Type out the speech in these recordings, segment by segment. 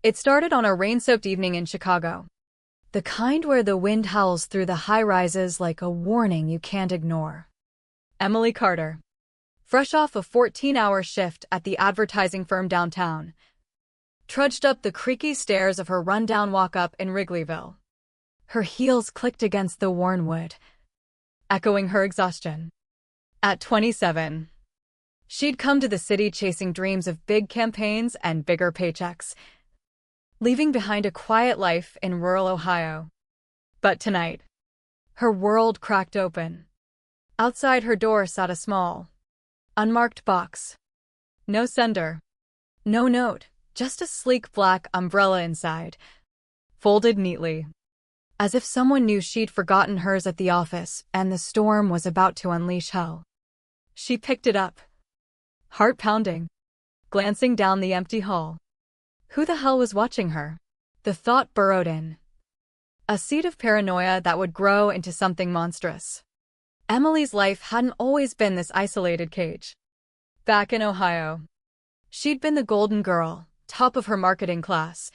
It started on a rain-soaked evening in Chicago. The kind where the wind howls through the high-rises like a warning you can't ignore. Emily Carter, fresh off a 14-hour shift at the advertising firm downtown, trudged up the creaky stairs of her rundown walk-up in Wrigleyville. Her heels clicked against the worn wood, echoing her exhaustion. At 27, she'd come to the city chasing dreams of big campaigns and bigger paychecks, leaving behind a quiet life in rural Ohio. But tonight, her world cracked open. Outside her door sat a small, unmarked box. No sender, no note, just a sleek black umbrella inside, folded neatly, as if someone knew she'd forgotten hers at the office and the storm was about to unleash hell. She picked it up, heart pounding, glancing down the empty hall. Who the hell was watching her? The thought burrowed in, a seed of paranoia that would grow into something monstrous. Emily's life hadn't always been this isolated cage. Back in Ohio, she'd been the golden girl, top of her marketing class,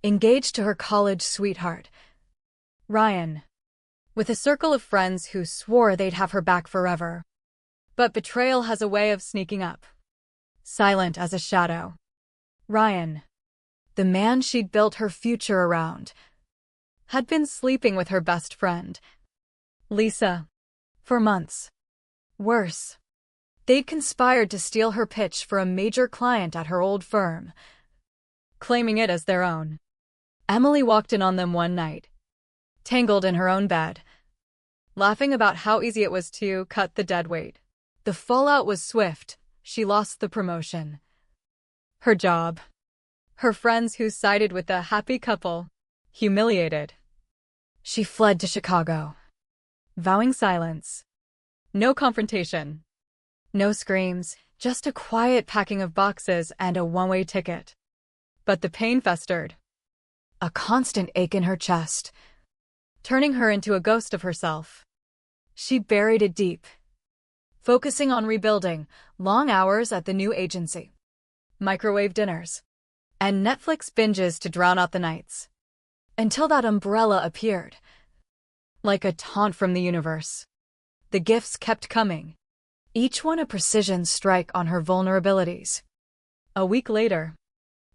engaged to her college sweetheart, Ryan, with a circle of friends who swore they'd have her back forever. But betrayal has a way of sneaking up, silent as a shadow. Ryan, the man she'd built her future around, had been sleeping with her best friend, Lisa, for months. Worse, they'd conspired to steal her pitch for a major client at her old firm, claiming it as their own. Emily walked in on them one night, tangled in her own bed, laughing about how easy it was to cut the dead weight. The fallout was swift. She lost the promotion, her job, her friends who sided with the happy couple, humiliated. She fled to Chicago, vowing silence. No confrontation, no screams, just a quiet packing of boxes and a one-way ticket. But the pain festered, a constant ache in her chest, turning her into a ghost of herself. She buried it deep, focusing on rebuilding, long hours at the new agency, microwave dinners, and Netflix binges to drown out the nights. Until that umbrella appeared, like a taunt from the universe. The gifts kept coming, each one a precision strike on her vulnerabilities. A week later,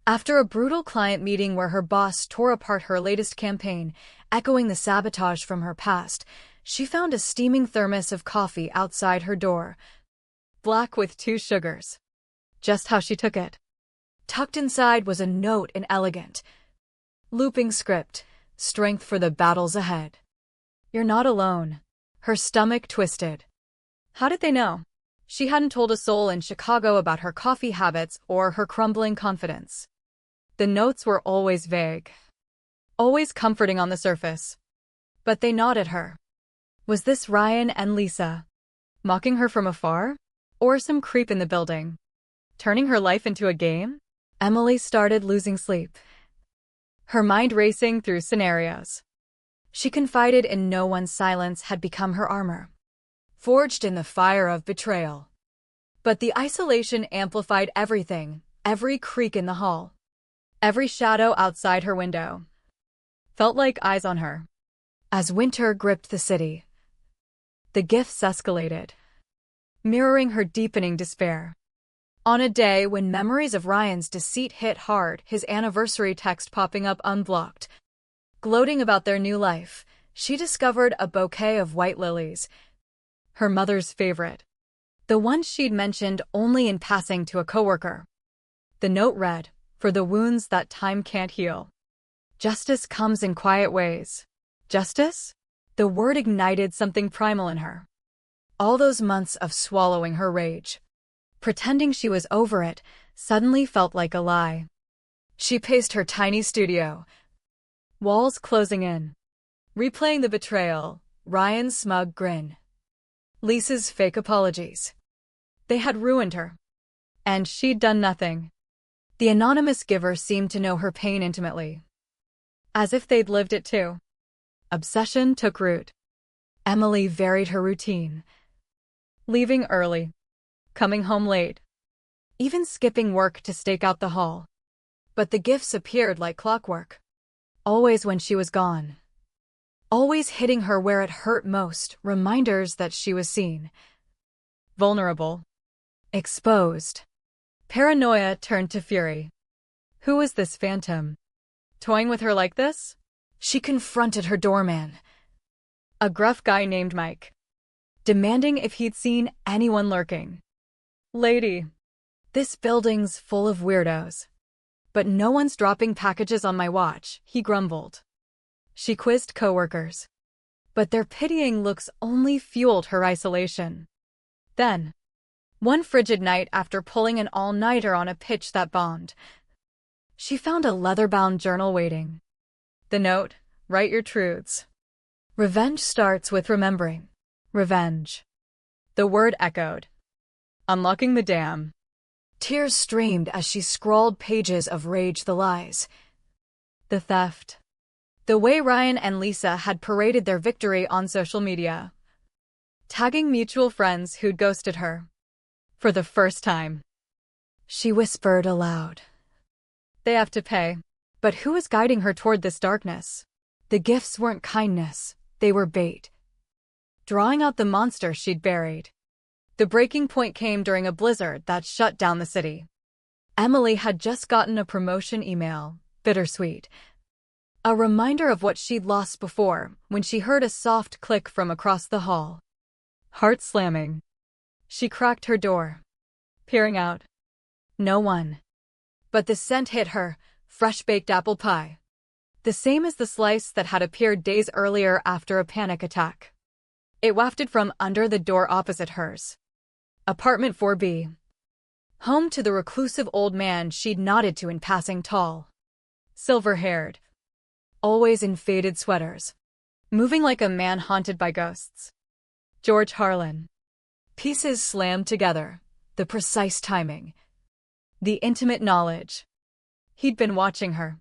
after a brutal client meeting where her boss tore apart her latest campaign, echoing the sabotage from her past, she found a steaming thermos of coffee outside her door, black with 2 sugars. Just how she took it. Tucked inside was a note in elegant, looping script, strength for the battles ahead. You're not alone. Her stomach twisted. How did they know? She hadn't told a soul in Chicago about her coffee habits or her crumbling confidence. The notes were always vague, always comforting on the surface. But they gnawed at her. Was this Ryan and Lisa, mocking her from afar? Or some creep in the building, turning her life into a game? Emily started losing sleep, her mind racing through scenarios. She confided in no one's silence had become her armor, forged in the fire of betrayal. But the isolation amplified everything, every creak in the hall, every shadow outside her window, felt like eyes on her. As winter gripped the city, the gifts escalated, mirroring her deepening despair. On a day when memories of Ryan's deceit hit hard, his anniversary text popping up unblocked, gloating about their new life, she discovered a bouquet of white lilies, her mother's favorite, the one she'd mentioned only in passing to a coworker. The note read, "For the wounds that time can't heal, justice comes in quiet ways." Justice? The word ignited something primal in her. All those months of swallowing her rage, pretending she was over it, suddenly felt like a lie. She paced her tiny studio, walls closing in, replaying the betrayal, Ryan's smug grin, Lisa's fake apologies. They had ruined her, and she'd done nothing. The anonymous giver seemed to know her pain intimately, as if they'd lived it too. Obsession took root. Emily varied her routine, leaving early, coming home late, even skipping work to stake out the hall. But the gifts appeared like clockwork. Always when she was gone. Always hitting her where it hurt most, reminders that she was seen. Vulnerable. Exposed. Paranoia turned to fury. Who was this phantom? Toying with her like this? She confronted her doorman. A gruff guy named Mike. Demanding if he'd seen anyone lurking. Lady. This building's full of weirdos. But no one's dropping packages on my watch, he grumbled. She quizzed coworkers. But their pitying looks only fueled her isolation. Then, one frigid night after pulling an all-nighter on a pitch that bombed, she found a leather-bound journal waiting. The note, write your truths. Revenge starts with remembering. Revenge. The word echoed. Unlocking the dam. Tears streamed as she scrawled pages of rage, the lies. The theft. The way Ryan and Lisa had paraded their victory on social media. Tagging mutual friends who'd ghosted her. For the first time. She whispered aloud. They have to pay. But who was guiding her toward this darkness? The gifts weren't kindness, they were bait. Drawing out the monster she'd buried. The breaking point came during a blizzard that shut down the city. Emily had just gotten a promotion email, bittersweet. A reminder of what she'd lost before, when she heard a soft click from across the hall. Heart slamming. She cracked her door. Peering out. No one. But the scent hit her, fresh-baked apple pie. The same as the slice that had appeared days earlier after a panic attack. It wafted from under the door opposite hers. Apartment 4B. Home to the reclusive old man she'd nodded to in passing, tall. Silver-haired. Always in faded sweaters. Moving like a man haunted by ghosts. George Harlan. Pieces slammed together. The precise timing. The intimate knowledge. He'd been watching her.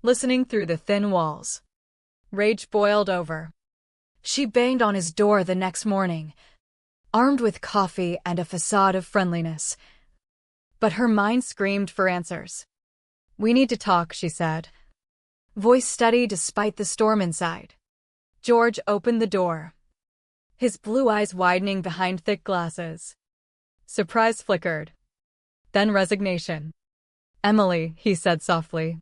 Listening through the thin walls. Rage boiled over. She banged on his door the next morning, armed with coffee and a facade of friendliness. But her mind screamed for answers. We need to talk, she said. Voice steady despite the storm inside. George opened the door. His blue eyes widening behind thick glasses. Surprise flickered. Then resignation. Emily, he said softly.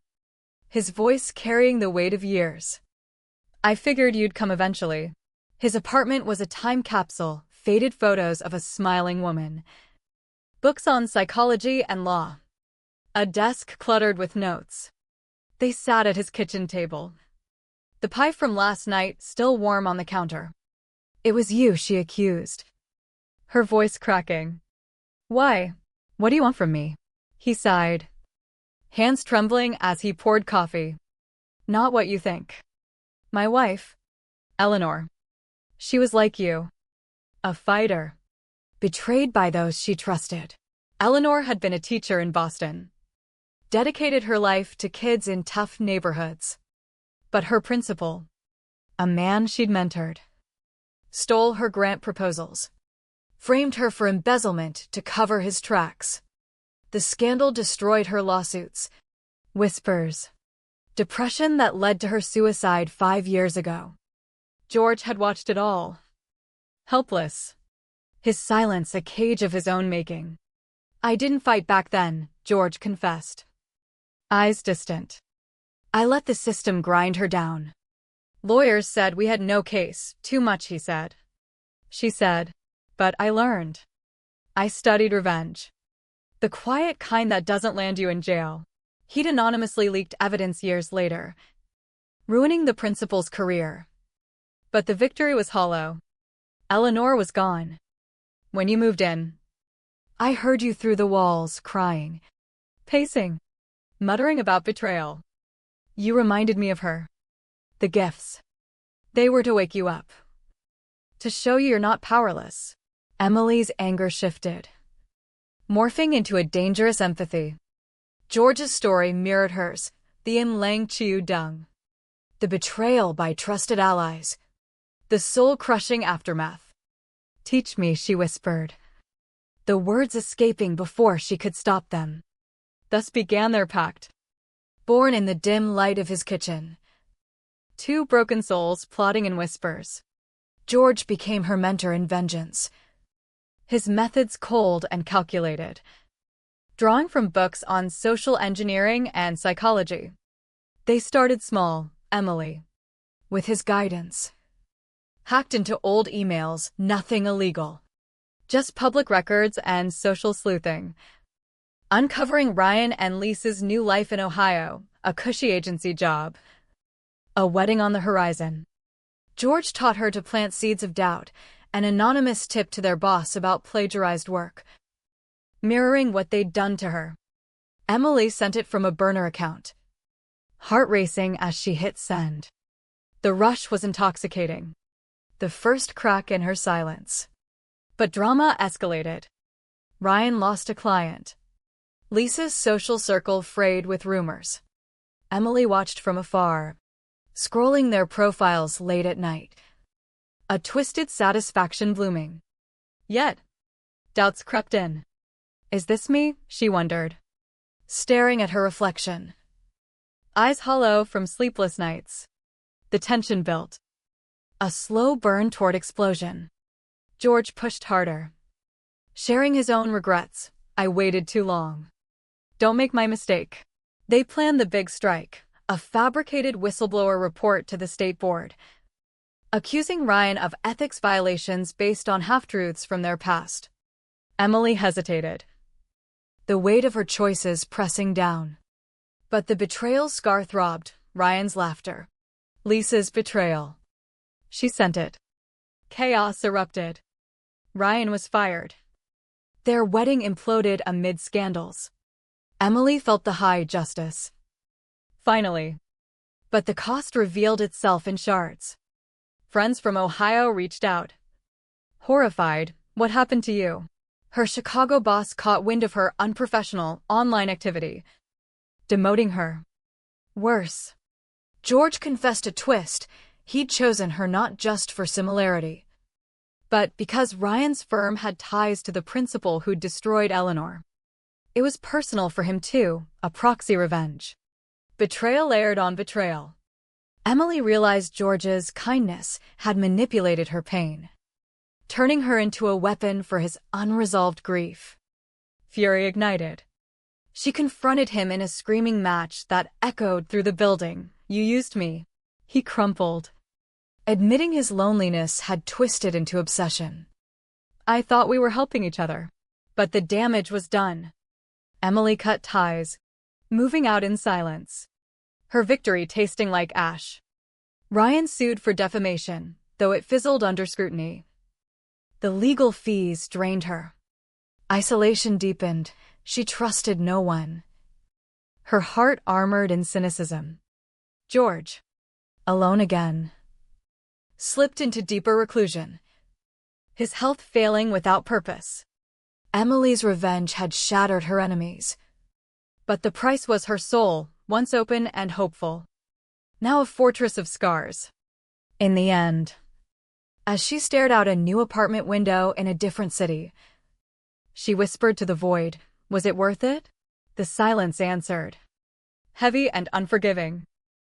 His voice carrying the weight of years. I figured you'd come eventually. His apartment was a time capsule, faded photos of a smiling woman. Books on psychology and law. A desk cluttered with notes. They sat at his kitchen table. The pie from last night still warm on the counter. It was you, she accused. Her voice cracking. Why? What do you want from me? He sighed. Hands trembling as he poured coffee. Not what you think. My wife, Eleanor. She was like you. A fighter. Betrayed by those she trusted. Eleanor had been a teacher in Boston. Dedicated her life to kids in tough neighborhoods. But her principal, a man she'd mentored, stole her grant proposals. Framed her for embezzlement to cover his tracks. The scandal destroyed her lawsuits. Whispers. Depression that led to her suicide 5 years ago. George had watched it all. Helpless. His silence a cage of his own making. I didn't fight back then, George confessed. Eyes distant. I let the system grind her down. Lawyers said we had no case, too much, he said. She said, but I learned. I studied revenge. The quiet kind that doesn't land you in jail. He'd anonymously leaked evidence years later, ruining the principal's career. But the victory was hollow. Eleanor was gone. When you moved in, I heard you through the walls, crying, pacing, muttering about betrayal. You reminded me of her. The gifts. They were to wake you up. To show you're not powerless. Emily's anger shifted, morphing into a dangerous empathy. George's story mirrored hers, the Im Lang Chiu Dung. The betrayal by trusted allies. The soul-crushing aftermath. Teach me, she whispered. The words escaping before she could stop them. Thus began their pact. born in the dim light of his kitchen. Two broken souls plotting in whispers. George became her mentor in vengeance. His methods cold and calculated, drawing from books on social engineering and psychology. They started small, Emily, with his guidance. Hacked into old emails, nothing illegal. Just public records and social sleuthing. Uncovering Ryan and Lisa's new life in Ohio, a cushy agency job. A wedding on the horizon. George taught her to plant seeds of doubt, an anonymous tip to their boss about plagiarized work. Mirroring what they'd done to her. Emily sent it from a burner account. Heart racing as she hit send. The rush was intoxicating. The first crack in her silence. But drama escalated. Ryan lost a client. Lisa's social circle frayed with rumors. Emily watched from afar, scrolling their profiles late at night. A twisted satisfaction blooming. Yet, doubts crept in. Is this me? She wondered, staring at her reflection. Eyes hollow from sleepless nights. The tension built. A slow burn toward explosion. George pushed harder. Sharing his own regrets. I waited too long. Don't make my mistake. They planned the big strike, a fabricated whistleblower report to the state board, accusing Ryan of ethics violations based on half-truths from their past. Emily hesitated, the weight of her choices pressing down. But the betrayal's scar throbbed, Ryan's laughter. Lisa's betrayal. She sent it. Chaos erupted. Ryan was fired. Their wedding imploded amid scandals. Emily felt the high justice. Finally. But the cost revealed itself in shards. Friends from Ohio reached out. Horrified, what happened to you? Her Chicago boss caught wind of her unprofessional online activity, demoting her. Worse. George confessed a twist. He'd chosen her not just for similarity, but because Ryan's firm had ties to the principal who'd destroyed Eleanor. It was personal for him too, a proxy revenge. Betrayal layered on betrayal. Emily realized George's kindness had manipulated her pain, turning her into a weapon for his unresolved grief. Fury ignited. She confronted him in a screaming match that echoed through the building. You used me. He crumpled. Admitting his loneliness had twisted into obsession. I thought we were helping each other. But the damage was done. Emily cut ties, moving out in silence. Her victory tasting like ash. Ryan sued for defamation, though it fizzled under scrutiny. The legal fees drained her. Isolation deepened. She trusted no one. Her heart armored in cynicism. George, alone again, slipped into deeper reclusion, his health failing without purpose. Emily's revenge had shattered her enemies. But the price was her soul, once open and hopeful, now a fortress of scars. In the end, as she stared out a new apartment window in a different city, she whispered to the void, was it worth it? The silence answered, heavy and unforgiving.